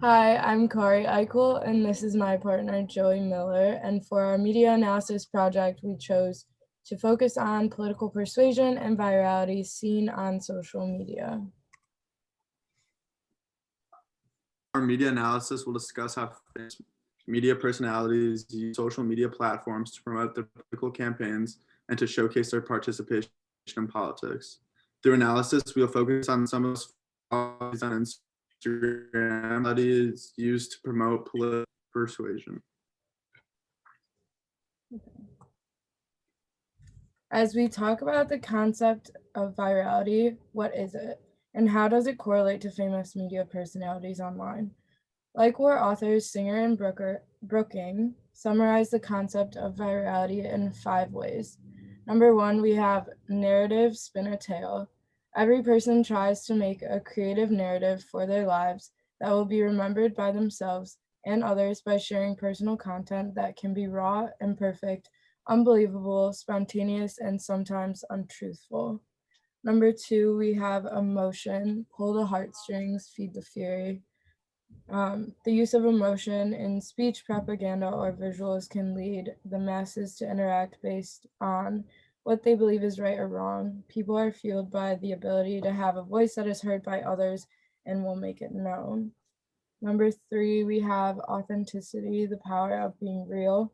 Hi, I'm Kari Eickholdt, and this is my partner, Joey Miller. And for our media analysis project, we chose to focus on political persuasion and virality seen on social media. Our media analysis will discuss how media personalities use social media platforms to promote their political campaigns and to showcase their participation in politics. Through analysis, we'll focus on some of those policies on Instagram that is used to promote political persuasion. As we talk about the concept of virality, what is it? And how does it correlate to famous media personalities online? Like War authors Singer and Brooking summarize the concept of virality in 5 ways. Number 1, we have narrative spin a tale. Every person tries to make a creative narrative for their lives that will be remembered by themselves and others by sharing personal content that can be raw, imperfect, unbelievable, spontaneous, and sometimes untruthful. Number 2, we have emotion, pull the heartstrings, feed the fury. The use of emotion in speech, propaganda, or visuals can lead the masses to interact based on what they believe is right or wrong. People are fueled by the ability to have a voice that is heard by others and will make it known. Number 3, we have authenticity, the power of being real.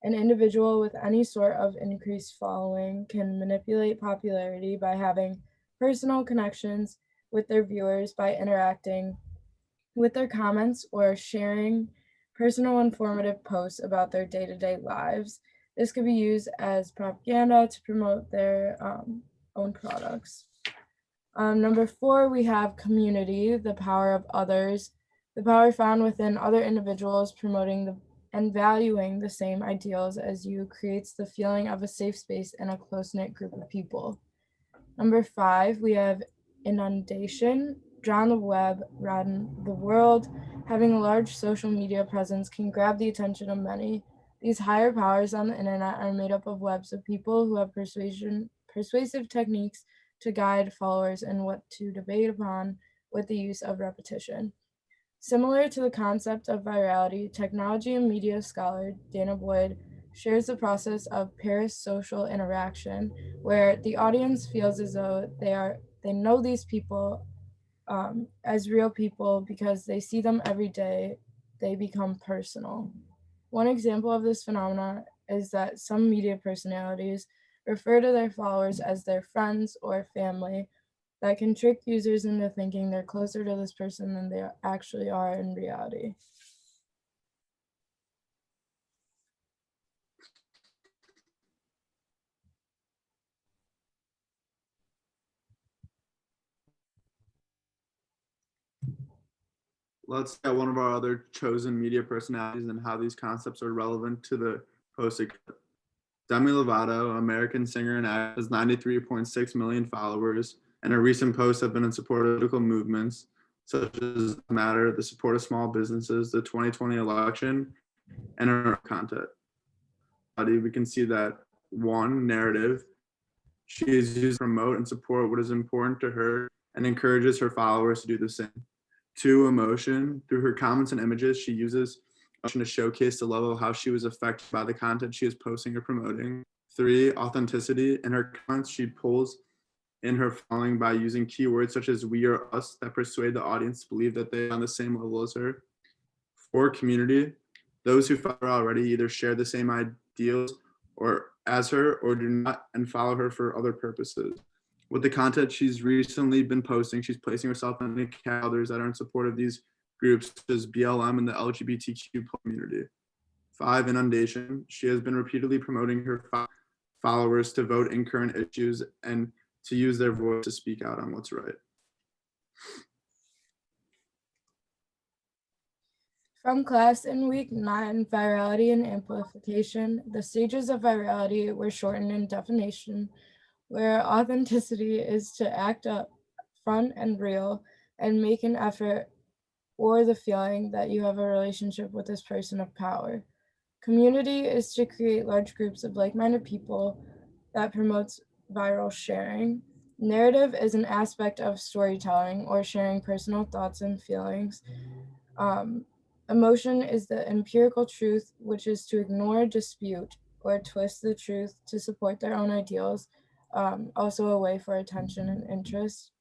An individual with any sort of increased following can manipulate popularity by having personal connections with their viewers by interacting with their comments or sharing personal informative posts about their day-to-day lives. This could be used as propaganda to promote their own products. Number 4, we have community, the power of others, the power found within other individuals promoting and valuing the same ideals as you creates the feeling of a safe space in a close-knit group of people. Number 5, we have inundation, drawn the web, around the world. Having a large social media presence can grab the attention of many. These higher powers on the internet are made up of webs of people who have persuasive techniques to guide followers in what to debate upon with the use of repetition. Similar to the concept of virality, technology and media scholar Dana Boyd shares the process of parasocial interaction, where the audience feels as though they know these people as real people because they see them every day. They become personal. One example of this phenomena is that some media personalities refer to their followers as their friends or family, that can trick users into thinking they're closer to this person than they actually are in reality. Let's look at one of our other chosen media personalities and how these concepts are relevant to the posted. Demi Lovato, American singer and actor, has 93.6 million followers, and her recent posts have been in support of political movements such as Matter, the support of small businesses, the 2020 election, and her content. We can see that one, narrative. She is used to promote and support what is important to her and encourages her followers to do the same. 2, emotion. Through her comments and images, she uses emotion to showcase the level of how she was affected by the content she is posting or promoting. 3, authenticity. In her comments, she pulls in her following by using keywords such as we or us that persuade the audience to believe that they are on the same level as her. 4, community. Those who follow her already either share the same ideals or as her or do not and follow her for other purposes. With the content she's recently been posting, she's placing herself in the others that are in support of these groups, such as BLM and the LGBTQ community. 5, inundation. She has been repeatedly promoting her followers to vote in current issues and to use their voice to speak out on what's right. From class in week 9, virality and amplification, the stages of virality were shortened in definition, where authenticity is to act up front and real and make an effort or the feeling that you have a relationship with this person of power. Community is to create large groups of like-minded people that promotes viral sharing. Narrative is an aspect of storytelling or sharing personal thoughts and feelings. Emotion is the empirical truth, which is to ignore, dispute, or twist the truth to support their own ideals, also a way for attention and interest.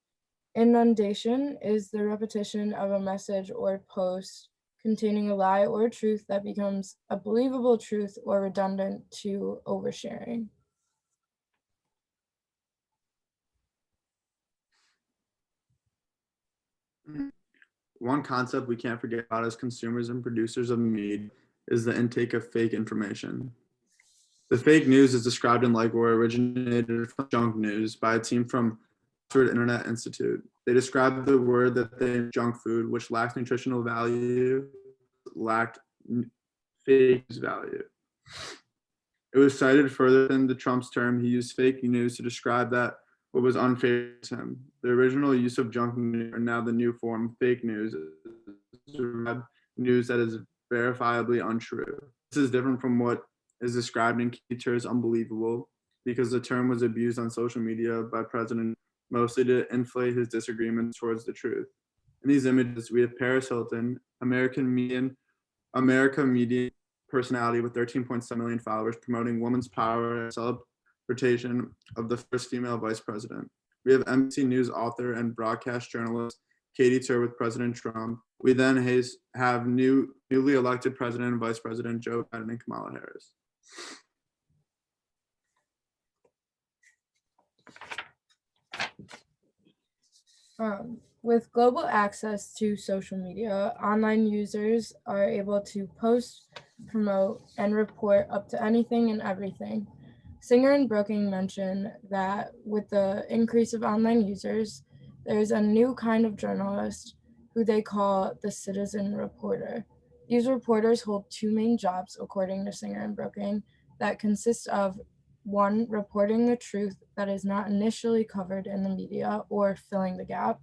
Inundation is the repetition of a message or post containing a lie or truth that becomes a believable truth or redundant to oversharing. One concept we can't forget about as consumers and producers of media is the intake of fake information. The fake news is described in Likewar originated from junk news by a team from Oxford Internet Institute. They described the word that they junk food, which lacks nutritional value, lacked fake news value. It was cited further than the Trump's term. He used fake news to describe that what was unfair to him. The original use of junk news, and now the new form, fake news, is news that is verifiably untrue. This is different from what is described in key terms unbelievable, because the term was abused on social media by President mostly to inflate his disagreements towards the truth. In these images, we have Paris Hilton, America media personality with 13.7 million followers, promoting women's power and celebration of the first female vice president. We have NBC News author and broadcast journalist Katie Tur with President Trump. We then have newly elected President and Vice President Joe Biden and Kamala Harris. With global access to social media, online users are able to post, promote, and report up to anything and everything. Singer and Brooking mention that with the increase of online users, there's a new kind of journalist who they call the citizen reporter. These reporters hold two main jobs, according to Singer and Brooking, that consist of one, reporting the truth that is not initially covered in the media or filling the gap,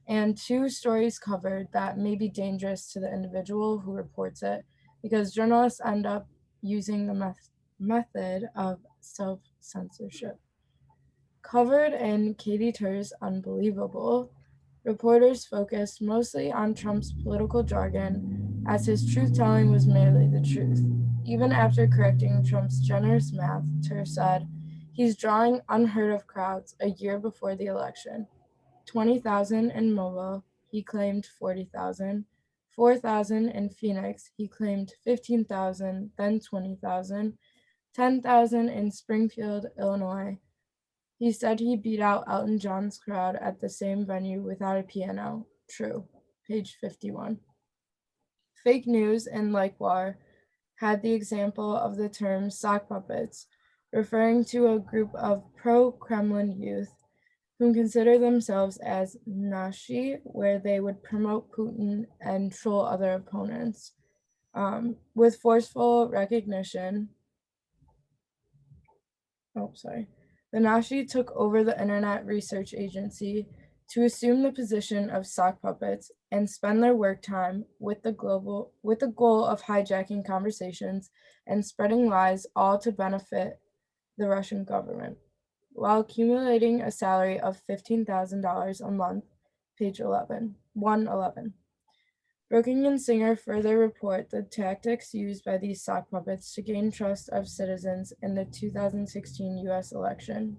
and two, stories covered that may be dangerous to the individual who reports it, because journalists end up using the method of self-censorship. Covered in Katie Tur's Unbelievable, reporters focused mostly on Trump's political jargon, as his truth-telling was merely the truth. Even after correcting Trump's generous math, Tur said, he's drawing unheard of crowds a year before the election. 20,000 in Mobile, he claimed 40,000. 4,000 in Phoenix, he claimed 15,000, then 20,000. 10,000 in Springfield, Illinois. He said he beat out Elton John's crowd at the same venue without a piano. True. Page 51. Fake news in Likewar had the example of the term sock puppets, referring to a group of pro-Kremlin youth who consider themselves as nashi, where they would promote Putin and troll other opponents. With forceful recognition, the nashi took over the Internet Research Agency to assume the position of sock puppets and spend their work time with the goal of hijacking conversations and spreading lies, all to benefit the Russian government, while accumulating a salary of $15,000 a month. Page 111. Brooking and Singer further report the tactics used by these sock puppets to gain trust of citizens in the 2016 US election.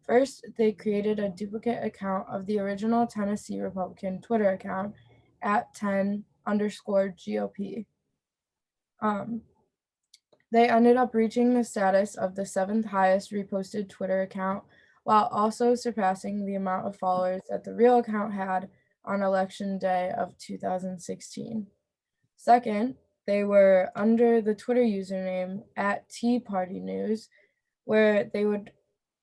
First, they created a duplicate account of the original Tennessee Republican Twitter account at 10_GOP. They ended up reaching the status of the 7th highest reposted Twitter account, while also surpassing the amount of followers that the real account had on election day of 2016. Second, they were under the Twitter username at Tea Party News, where they would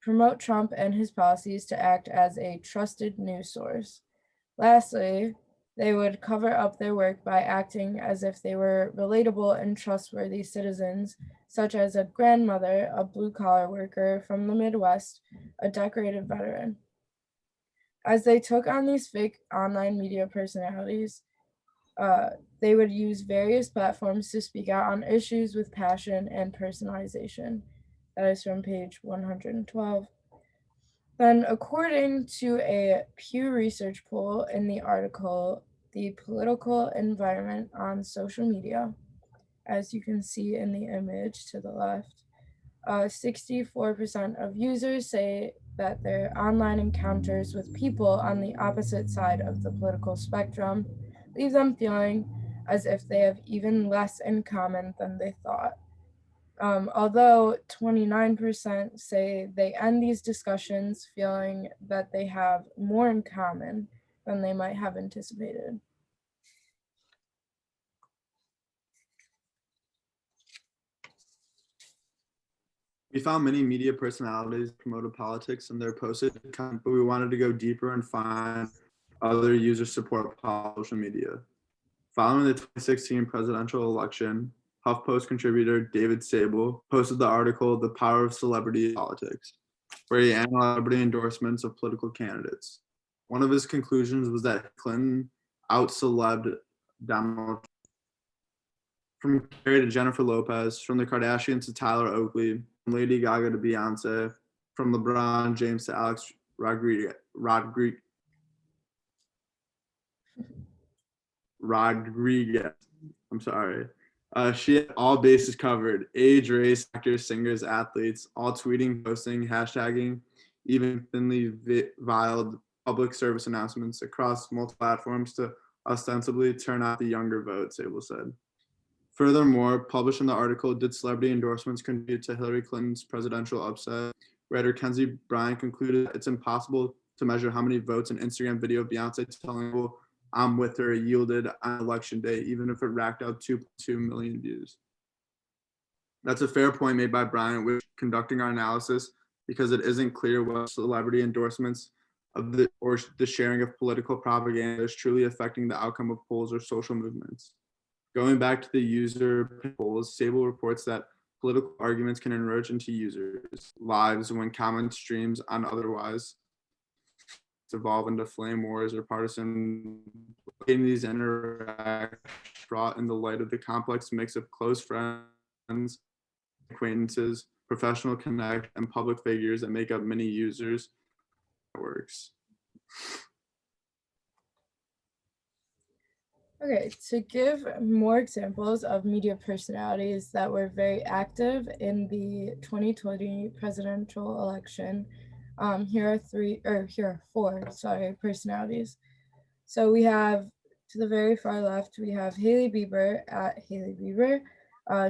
promote Trump and his policies to act as a trusted news source. Lastly, they would cover up their work by acting as if they were relatable and trustworthy citizens, such as a grandmother, a blue-collar worker from the Midwest, a decorated veteran. As they took on these fake online media personalities, they would use various platforms to speak out on issues with passion and personalization. That is from page 112. Then, according to a Pew Research poll in the article the political environment on social media. As you can see in the image to the left, 64% of users say that their online encounters with people on the opposite side of the political spectrum leave them feeling as if they have even less in common than they thought. Although 29% say they end these discussions feeling that they have more in common than they might have anticipated. We found many media personalities promoted politics in their posted content, but we wanted to go deeper and find other user support social media. Following the 2016 presidential election, HuffPost contributor David Sable posted the article "The Power of Celebrity Politics," where he analyzed celebrity endorsements of political candidates. One of his conclusions was that Clinton out-celebred Donald Trump. From Kari to Jennifer Lopez, from the Kardashians to Tyler Oakley, from Lady Gaga to Beyonce, from LeBron James to Alex Rodriguez. I'm sorry. She had all bases covered: age, race, actors, singers, athletes, all tweeting, posting, hashtagging, even thinly veiled public service announcements across multiple platforms to ostensibly turn out the younger vote, Sable said. Furthermore, published in the article, "Did celebrity endorsements contribute to Hillary Clinton's presidential upset?" Writer Kenzie Bryant concluded it's impossible to measure how many votes an Instagram video of Beyonce telling people "I'm with her" yielded on election day, even if it racked out 2.2 million views. That's a fair point made by Bryant, which conducting our analysis because it isn't clear what celebrity endorsements of the sharing of political propaganda is truly affecting the outcome of polls or social movements. Going back to the user polls, Sable reports that political arguments can enrich into users' lives when comment streams on otherwise evolve into flame wars or partisan. These interactions brought in the light of the complex mix of close friends, acquaintances, professional connect, and public figures that make up many users' networks. Okay, to give more examples of media personalities that were very active in the 2020 presidential election, here are four personalities. So we have, to the very far left, we have Hailey Bieber at Hailey Bieber.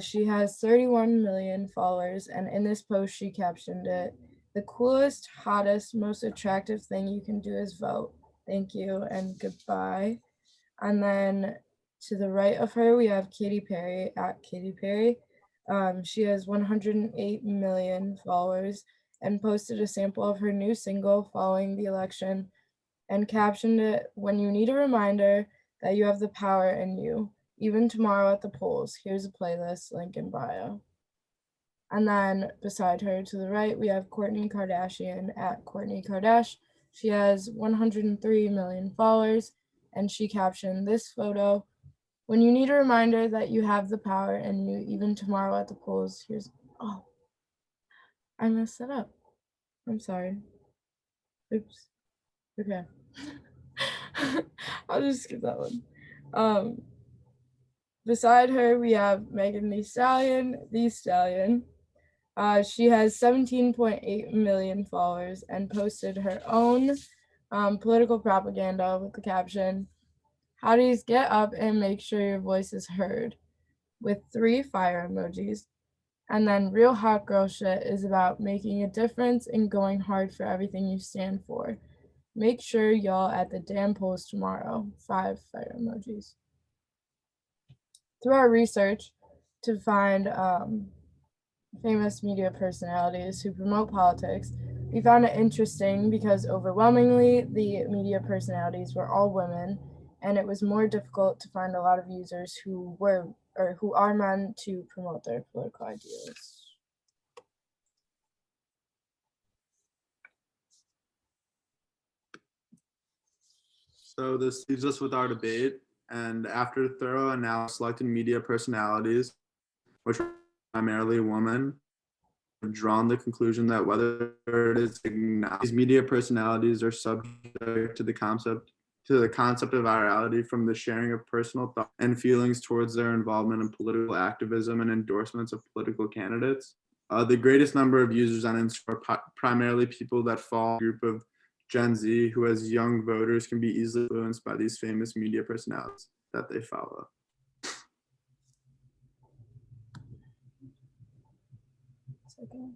She has 31 million followers, and in this post she captioned it, "The coolest, hottest, most attractive thing you can do is vote. Thank you and goodbye." And then to the right of her, we have Katy Perry at Katy Perry. She has 108 million followers and posted a sample of her new single following the election and captioned it, "When you need a reminder that you have the power in you, even tomorrow at the polls, here's a playlist, link in bio." And then beside her to the right, we have Kourtney Kardashian at Kourtney Kardashian. She has 103 million followers, and she captioned this photo, "When you need a reminder that you have the power in you, even tomorrow at the polls, here's," oh, I messed that up. I'm sorry. Oops. Okay. I'll just skip that one. Beside her, we have Megan Thee Stallion. She has 17.8 million followers and posted her own political propaganda with the caption, "Hotties, get up and make sure your voice is heard," with 3 fire emojis. And then Real Hot Girl Shit is about making a difference and going hard for everything you stand for. Make sure y'all at the damn polls tomorrow. 5 fire emojis. Through our research to find famous media personalities who promote politics, we found it interesting because overwhelmingly the media personalities were all women, and it was more difficult to find a lot of users who are men to promote their political ideas. So this leaves us with our debate, and after thorough analysis, selected media personalities, which are primarily women, have drawn the conclusion that whether it is these media personalities are subject to the concept to the concept of virality from the sharing of personal thoughts and feelings towards their involvement in political activism and endorsements of political candidates. The greatest number of users on Instagram are primarily people that fall in the group of Gen Z, who as young voters can be easily influenced by these famous media personalities that they follow. Okay.